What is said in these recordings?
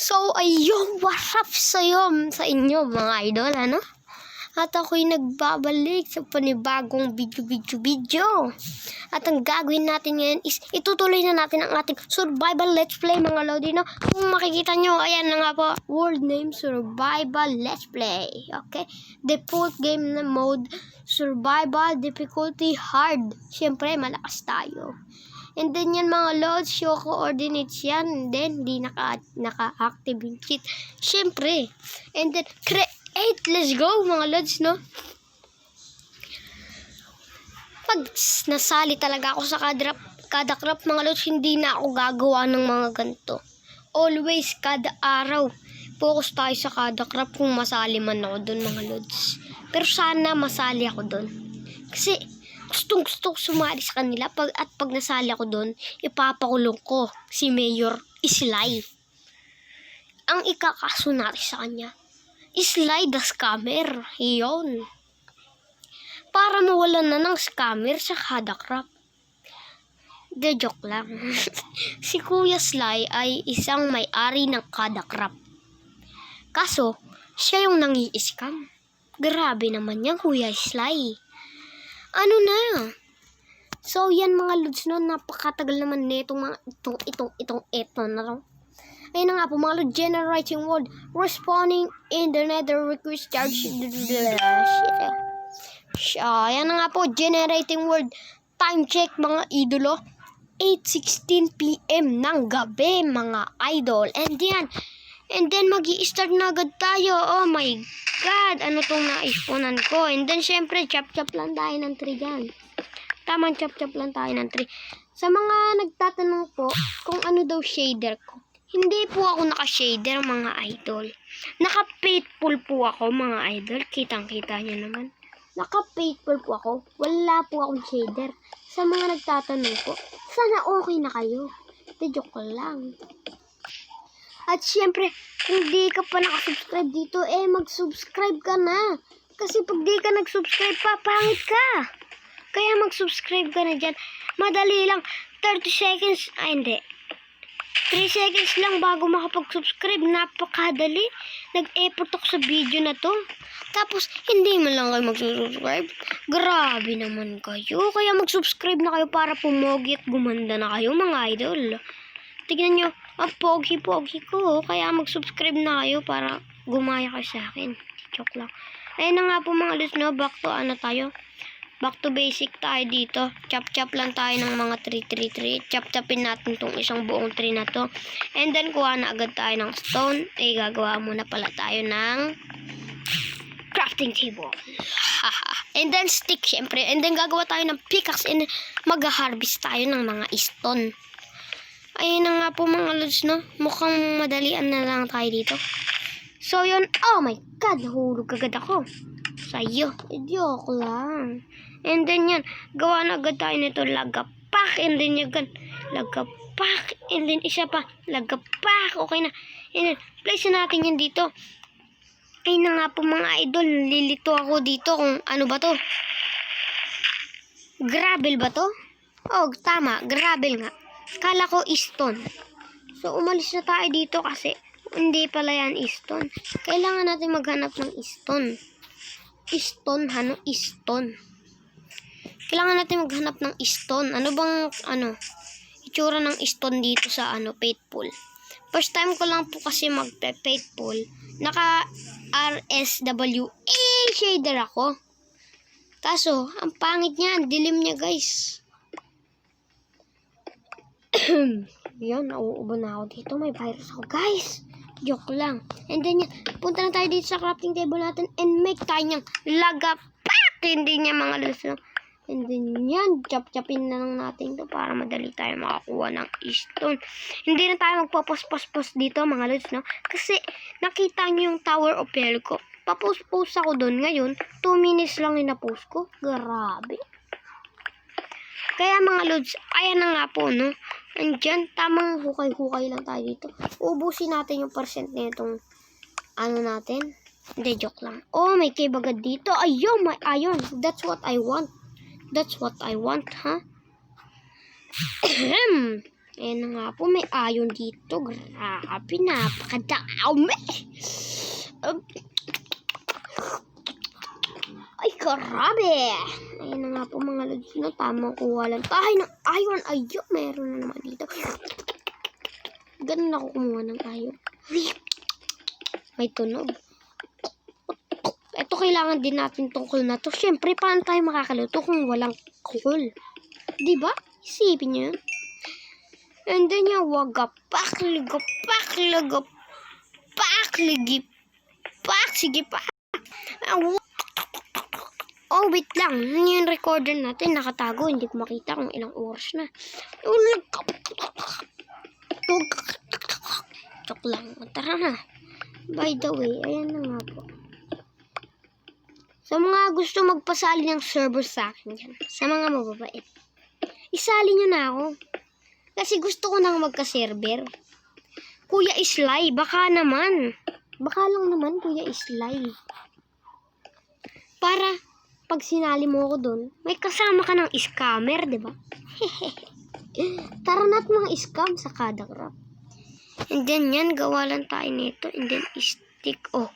So, ayun, what's up sa inyo mga idol, ano? At ako'y nagbabalik sa panibagong video. At ang gagawin natin ngayon is itutuloy na natin ang ating survival let's play mga lodi, no? Kung makikita nyo, ayan na nga po, world name survival let's play. Okay? Default game na mode, survival difficulty hard. Siyempre, malakas tayo. And then yan mga loads, show coordinates yan. And then, di naka-active yung cheat. Siyempre. And then, create. Let's go mga loads, no? Pag nasali talaga ako sa kada craft mga loads, hindi na ako gagawa ng mga ganito. Always, kada araw, focus tayo sa kada craft kung masali man ako doon mga loads. Pero sana masali ako doon. Kasi, gusto ko sumali sa kanila. Pag nasali ako doon, ipapakulong ko si Mayor Islay. Ang ikakaso natin sa kanya, Islay the scammer. Iyon. Para mawalan na ng scammer sa kada craft. De joke lang. Si Kuya Sly ay isang may-ari ng kada craft. Kaso, siya yung nangi-scam. Grabe naman yan, Kuya Sly. Ano na? So, yan mga lods, no? Napakatagal naman nitong mga ito na lang. Ayun na nga po mga lods, generating world, respawning in the nether request charge. Ayan na nga po, generating world, time check mga idolo, 8:16 PM ng gabi mga idol. And then mag-i-start na agad tayo. Oh my God, ano tong na-spawnan ko? And then syempre, chop-chop lang tayo ng tree dyan. Tamang chop-chop lang tayo ng tree. Sa mga nagtatanong po kung ano daw shader ko, hindi po ako naka-shader mga idol. Naka-faithful po ako mga idol. Kitang-kita nyo naman. Naka-faithful po ako. Wala po akong shader. Sa mga nagtatanong po, sana okay na kayo. Joke lang. At syempre, kung di ka pa nakasubscribe dito, mag-subscribe ka na. Kasi pag di ka nag-subscribe pa, pangit ka. Kaya mag-subscribe ka na dyan. Madali lang. 30 seconds, hindi. 3 seconds lang bago makapag-subscribe. Napakadali. Nag-effort ako sa video na to. Tapos, hindi man lang kayo mag-subscribe. Grabe naman kayo. Kaya mag-subscribe na kayo para pumogi at gumanda na kayo mga idol. Tignan nyo, pogi-pogi ko. Kaya mag-subscribe na kayo para gumaya kayo sa akin. Joke lang. Ayun na nga po mga lods, no? Back to basic tayo dito. Chop-chop lang tayo ng mga tree. Chop-chopin natin tong isang buong tree na to. And then, kuha na agad tayo ng stone. Gagawa muna pala tayo ng crafting table. And then, stick, syempre. And then, gagawa tayo ng pickaxe. And mag-harvest tayo ng mga stone. Ayun na nga po mga lods, no? Mukhang madalian na lang tayo dito. So, yun. Oh my God! Nahulog agad ako. Sa'yo. Joke lang. And then yan. Gawa na agad tayo nito. Lagapak. And then yan. Lagapak. And then isa pa. Lagapak. Okay na. And then, place natin yan dito. Ay na nga po mga idol. Lilito ako dito kung ano ba to. Gravel ba to? Oh, tama. Gravel nga. Kala ko stone. So, umalis na tayo dito kasi hindi pala yan stone. Kailangan natin maghanap ng stone. Stone. Kailangan natin maghanap ng stone. Ano bang, itsura ng stone dito sa, faithful. First time ko lang po kasi mag-faithful. Naka RSWA shader ako. Kaso, ang pangit niya, ang dilim niya guys. Yan, nauubo na ako dito. May virus ako guys. Joke lang. And then yan, punta na tayo dito sa crafting table natin and make tayo niyang lagapak. Hindi niya mga lods, no? And then yan, chop-chopin na lang natin to para madali tayo makakuha ng stone. Hindi na tayo magpapost dito mga lods, no? Kasi nakita niyo yung Tower of Hell ko. Papost ako doon ngayon. 2 minutes lang na-post ko. Grabe. Kaya mga lods, ayan na nga po, no? Andyan, tamang hukay-hukay lang tayo dito. Ubusin natin yung percent na itong natin. Hindi, joke lang. Oh, may cave agad dito. Ayun, may iron. That's what I want. Ha? Ayan na nga po, may iron dito. Grabe, napakadami. Ay, grabe. Ayan na nga po mga lods, no? Tamang kuha lang tayo ng iron. Ayun, meron na naman dito. Ganun ako kumuha ng iron. May tunog. Ito, kailangan din natin tong coal na to. Siyempre, paano tayo makakaluto kung walang coal? Diba? Isipin nyo yun. And then yung wagapak, ligapak, lagapak, ligipak, sige pa. Oh, wait lang. Yung recorder natin nakatago. Hindi ko makita kung ilang oras na. Joke lang. Tara na. By the way, ayan na nga po. Sa mga gusto magpasali ng server sa akin dyan, sa mga mababait, isali nyo na ako. Kasi gusto ko nang magka-server. Kuya Islay, baka naman. Baka lang naman, Kuya Islay. Para, pag sinali mo ako doon, may kasama ka ng scammer, di ba? Tara na't mga scam sa kada crap. And then yan, gawa lang tayo nito. And then, stick, oh.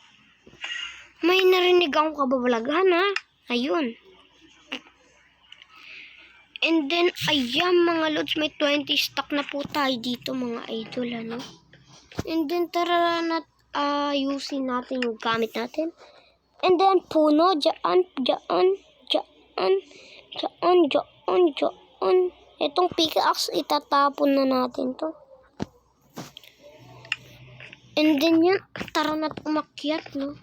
May narinig akong kababalaghan, ha? Ayun. And then, ayan mga lods, may 20 stock na po tayo dito mga idol, ano? And then, tara na ayusin natin yung gamit natin. And then, puno, dyan. Itong pickaxe, itatapon na natin to. And then yan, tara na't umakyat, no?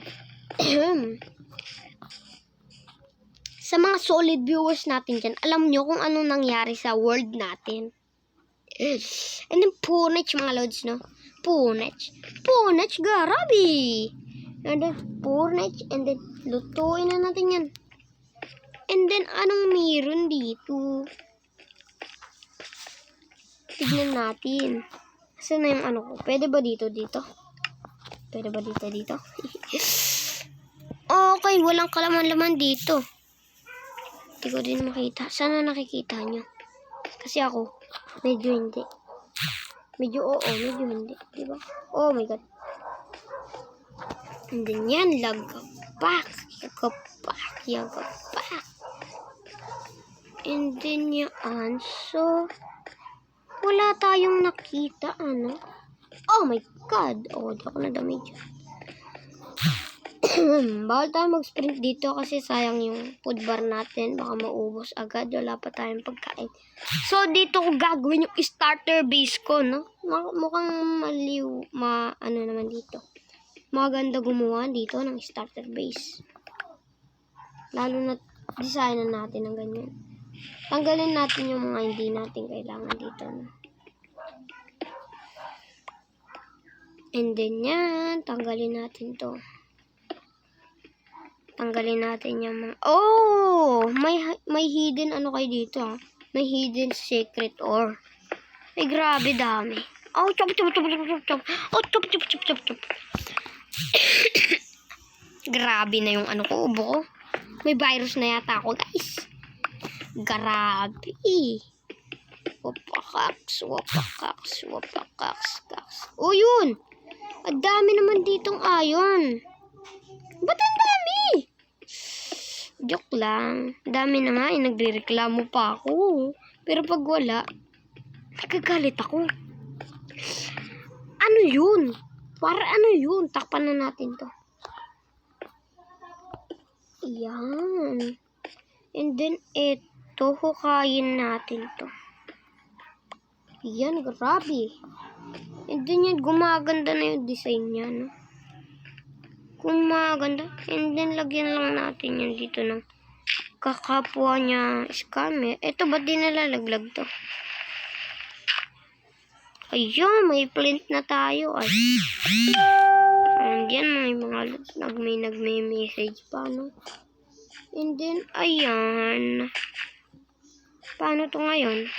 Sa mga solid viewers natin dyan, alam nyo kung anong nangyari sa world natin. And then, punach mga lods, no? Punach, garabi! And then, punach, and then, lutuin na natin yan. And then, anong meron dito? Tignan natin. Saan na yung ano ko? Pwede ba dito? Pwede ba dito? Okay, walang kalaman-laman dito. Hindi ko din makita. Sana nakikita nyo. Kasi ako, medyo hindi. Medyo oo, medyo hindi. Diba? Oh my God. And then yan, lagapak. And then yan, so, wala tayong nakita, ano? Oh my God. Oh, di ako na-damage. Bawal tayo mag-sprint dito kasi sayang yung food bar natin. Baka maubos agad. Wala pa tayong pagkain. So, dito ko gagawin yung starter base ko, no? Mukhang maliw. Ano naman dito. Maganda gumawa dito ng starter base. Lalo na design na natin ng ganyan. Tanggalin natin yung mga hindi natin kailangan dito, no? And then yan. Tanggalin natin to. Tanggalin natin yung mga... Oh! May hidden ano kayo dito, ha? May hidden secret ore. Ay, grabe dami. Oh, chop. Oh, chop. Grabe na yung ano ko, ubo ko. May virus na yata ako, guys. Grabe. Wapakaks. Oh, yun! Ang dami naman ditong iron. Ba't ang dami? Joke lang. Dami na nga, nagrereklamo pa ako. Pero pag wala, nagagalit ako. Ano yun? Para ano yun? Takpan na natin to. Yan. And then, ito, hukayin natin to. Yan, grabe. And then, yan, gumaganda na yung design niya, no? Gumaganda. And then, lagyan lang natin yan dito ng kakapwa niya scammer. Ito, ba't di nalalaglag to? Ayun, may flint na tayo. Ay. And yan, may mga nagme-message pa, no? And then, ayan. Paano to ngayon?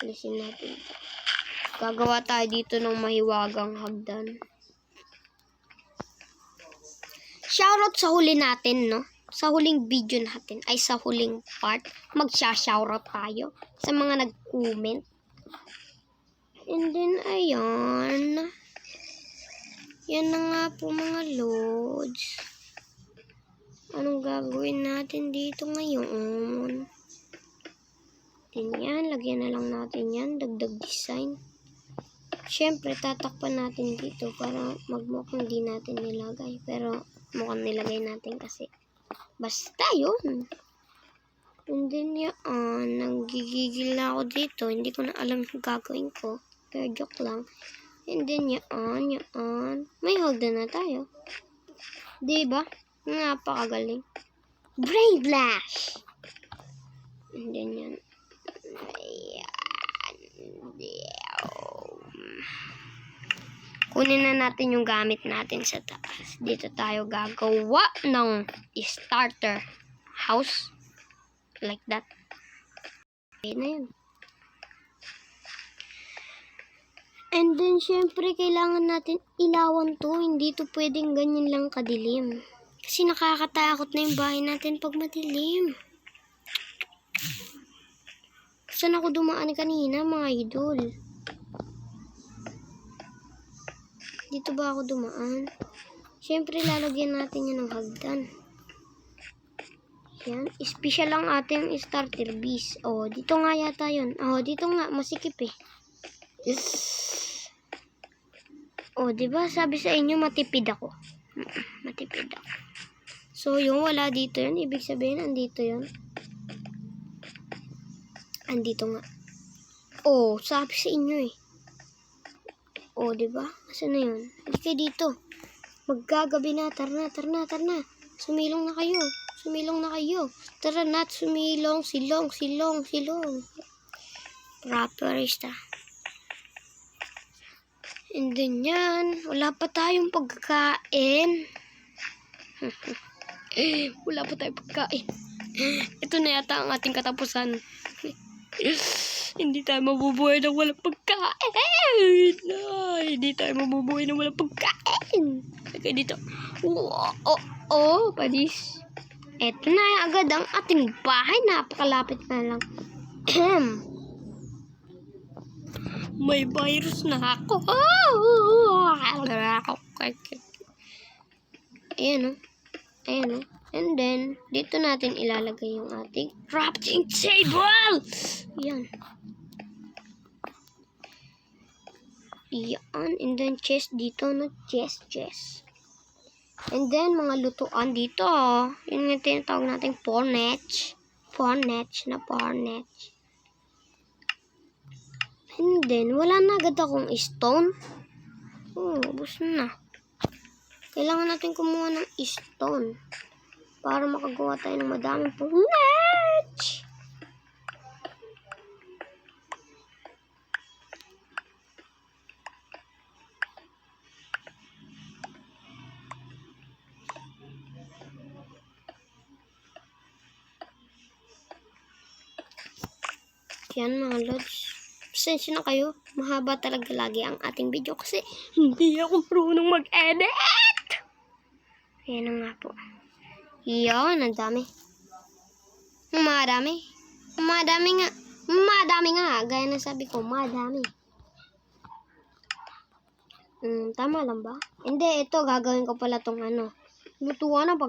Alisin natin. Gagawa tayo dito ng mahiwagang hagdan. Shoutout sa huli natin, no? Sa huling video natin, ay sa huling part, magsha-shoutout tayo sa mga nag-comment. And then, ayan. Yan na nga po mga lods. Anong gagawin natin dito ngayon? Yan, lagyan na lang natin yan. Dagdag design. Siyempre, tatakpan natin dito para magmukhang di natin nilagay. Pero, mukhang nilagay natin kasi. Basta yun. And then, yan. Nanggigigil na ako dito. Hindi ko na alam yung gagawin ko. Pero joke lang. And then, yan. May hold na tayo. Diba? Napakagaling. Brain Flash! And then yan. Kunin na natin yung gamit natin sa taas. Dito tayo gagawa ng starter house. Like that. Okay na yan. And then, syempre, kailangan natin ilawan to. Hindi to pwedeng ganyan lang kadilim. Kasi nakakatakot na yung bahay natin pag madilim. Saan ako dumaan kanina, mga idol? Dito ba ako dumaan? Siyempre, lalagyan natin yan ng hagdan. Yan. Special lang ating starter beast. Oh, dito nga yata yun. Oh, dito nga. Masikip eh. Oh, diba? Sabi sa inyo, matipid ako. Matipid ako. So, yung wala dito yun, ibig sabihin, andito yun. Andito nga. Oh, sabi sa inyo eh. Oh, diba? Asan na yun? Hindi kayo dito. Maggagabi na. Tara na. Sumilong na kayo. Tara na, sumilong. Silong. Properista. And then yan. Wala pa tayong pagkain. Wala pa tayong pagkain. Ito na yata ang ating katapusan. Hindi tayo mabubuhay ng walang pagkain. Hindi tayo mabubuhay ng walang pagkain. Okay, dito. Padis. Ito na agad ang ating bahay. Napakalapit na lang. May virus na ako. Ayan o. And then, dito natin ilalagay yung ating crafting table. Yan. And then, chest dito. No? Chest. And then, mga lutuan dito. Yun yung tinatawag natin pornech. And then, wala na agad akong stone. Ubus na. Kailangan natin kumuha ng stone para makagawa tayo ng madaming pornech. Yan mga lods. Pasensya na kayo. Mahaba talaga lagi ang ating video kasi hindi ako marunong mag-edit. Ayan na nga po. Yan, ang dami. Madami nga. Gaya na sabi ko, madami. Tama lang ba? Hindi, ito gagawin ko pala tong lutuan ng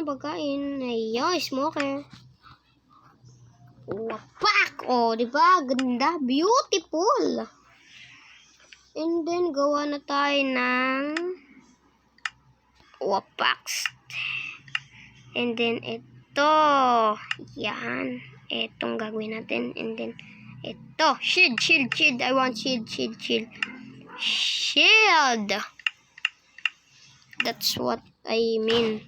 pagkain. Ayan, smoker. Wapak! Oh, diba? Ganda. Beautiful. And then, gawa na tayo ng wapak. And then, ito. Yan. Itong gagawin natin. And then, ito. Shield. I want shield. Shield. That's what I mean.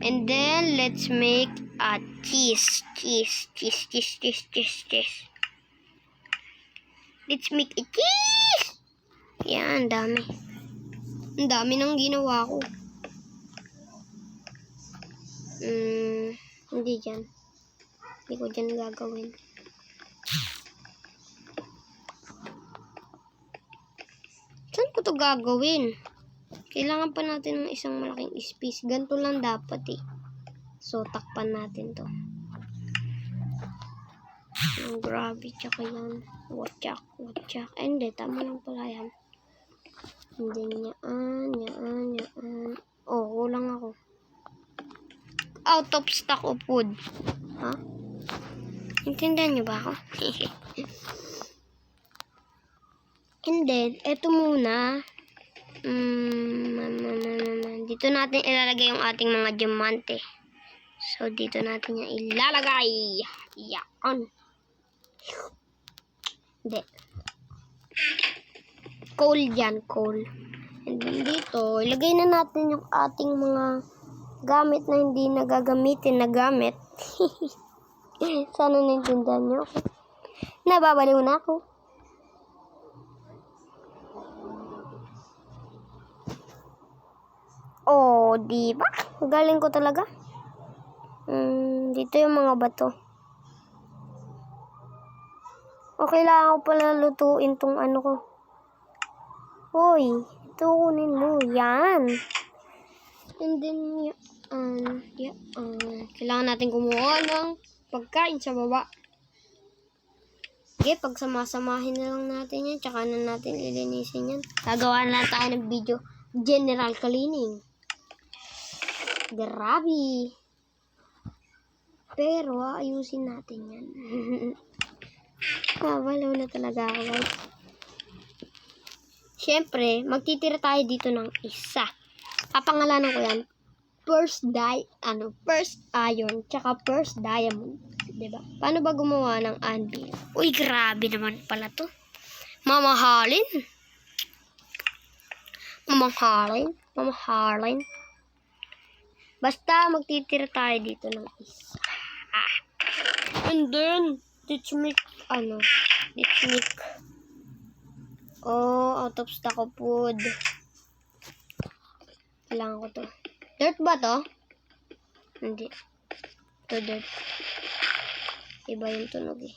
And then, let's make a cheese. Let's make a cheese! Yan, ang dami. Ang dami nang ginawa ko. Hindi dyan. Hindi ko dyan gagawin. Saan ko to gagawin? Kailangan pa natin ng isang malaking space. Ganito lang dapat eh. So, takpan natin to. Ang grabe, tsaka yan. Watchak. Ay, hindi, tama lang pala yan. Hindi, yan. Oh, kulang ako. Out of stock of food. Ha? Intindihan niyo ba ako? And then, eto muna. Dito natin ilalagay yung ating mga diamante. So, dito natin yan ilalagay. Yan. Hindi. Coal dyan, coal. And then dito, ilagay na natin yung ating mga gamit na hindi nagagamitin na gamit. Sana naintindihan nyo ako. Nababaliw na ako. Oh, diba? Galing ko talaga. Dito yung mga bato. Okay lang ako pala lutuin tong ano ko. Hoy, ito kunin mo. Yan. And then, kailangan natin kumuha ng pagkain sa baba. Okay, pagsamasamahin na lang natin yan. Tsaka na natin lilinisin yan. Gagawa na lang tayo ng video. General cleaning. Grabe. Pero, ayusin natin yan. Walaw na talaga ako, guys. Siyempre, magtitira tayo dito ng isa. Papangalanan ko yan. First iron, tsaka first diamond. Diba? Paano ba gumawa ng anvil? Uy, grabe naman pala to. Mamahalin. Basta magtitira tayo dito ng isa. And then, ditch make. Oh, out of stock of food. Kailangan ko to. Dirt ba to? Hindi. Ito dirt. Iba yung tunog eh.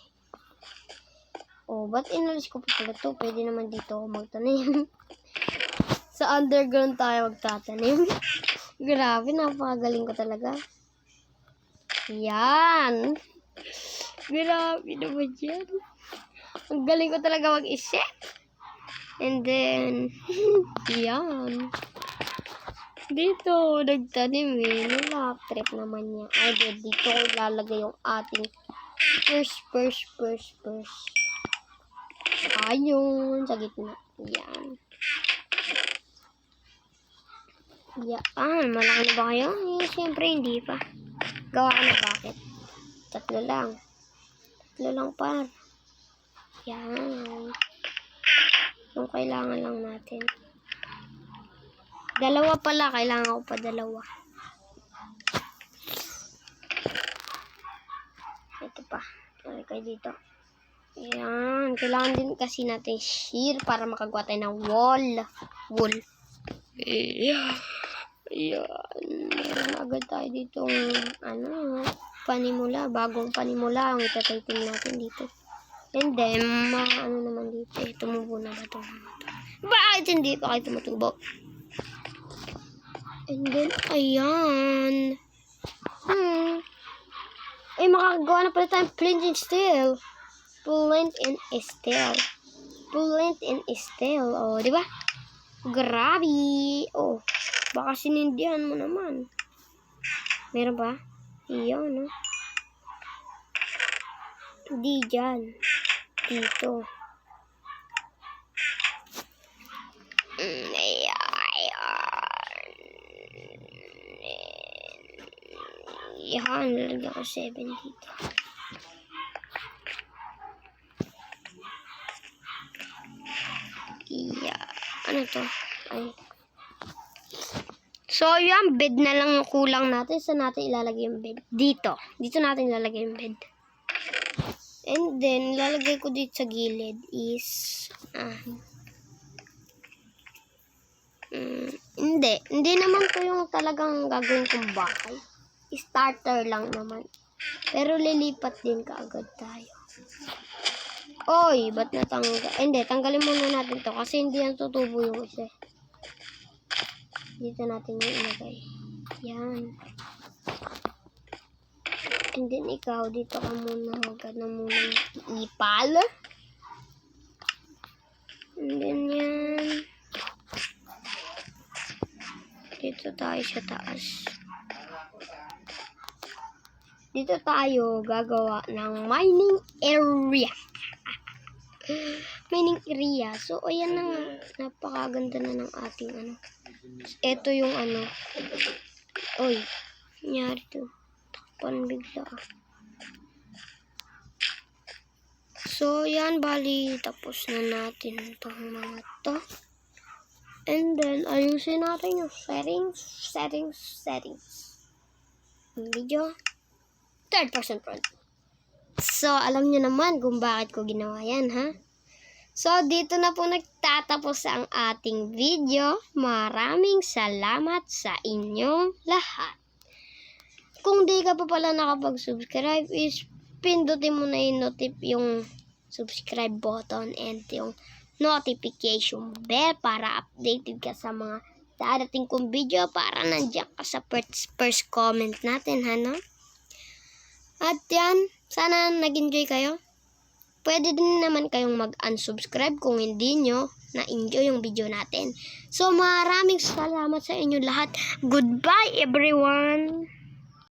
Oh, ba't inalis ko pa pala to? Pwede naman dito ako magtanim. Sa underground tayo magtatanim. Grabe, napakagaling ko talaga. Yan. Grabe naman yan. Ang galing ko talaga mag-isip. And then, yan. Dito, nagtanim eh. Nilap trip naman niya. Ay, dito ko ilalagay yung ating first. Ayun, sa gitna. Yan. Yan, malaki na ba kayo? Eh, siyempre hindi pa. Gawa ka na bakit? Tatlo lang par. Yan. Yung kailangan lang natin. Dalawa pala. Kailangan ko pa dalawa. Ito pa. Okay, dito. Yan. Kailangan din kasi natin shear para makagawa tayo ng wool. Yan. Meron agad tayo ditong panimula. Bagong panimula ang itatitin natin dito. And then, naman dito. Tumubo na ba ito? Bakit hindi pa kayo tumutubo? And then, ayan. Ay, makakagawa na pala tayong flint and steel. Oh, di ba? Grabe. Oh, baka sinindihan mo naman. Meron ba? Iyan, no? Di dyan. Dito. Yan, nalagyan ko 7 dito. Ano to? Ay. So, yan, bed na lang yung kulang natin. Saan natin ilalagay yung bed? Dito. Dito natin ilalagay yung bed. And then, ilalagay ko dito sa gilid is, hindi naman ko yung talagang gagawin kong bahay. Starter lang naman. Pero lilipat din kaagad tayo. Oy, ba't natanggal? Hindi, tanggalin muna natin to kasi hindi yan tutubo yung isa. Dito natin yung ilagay. Yan. And then ikaw, dito ka muna. Huwag ka na muna iipal. And then yan. Dito tayo sa taas. Dito tayo gagawa ng mining area. Mining area. So, ayan na nga. Napakaganda na ng ating ano. Ito yung ano. Oy. Nangyari to. Takpan bigla. So, yan. Bali, tapos na natin itong mga to. And then, ayusin natin yung settings. Video. Third person front. So, alam nyo naman kung bakit ko ginawa yan, ha? So, dito na po nagtatapos ang ating video. Maraming salamat sa inyong lahat. Kung di ka pa pala nakapag-subscribe, is pindutin mo na yung subscribe button and yung notification bell para updated ka sa mga darating kong video para nandiyan ka sa first comment natin, no? At yan, sana nag-enjoy kayo. Pwede din naman kayong mag-unsubscribe kung hindi nyo na-enjoy yung video natin. So, maraming salamat sa inyo lahat. Goodbye, everyone!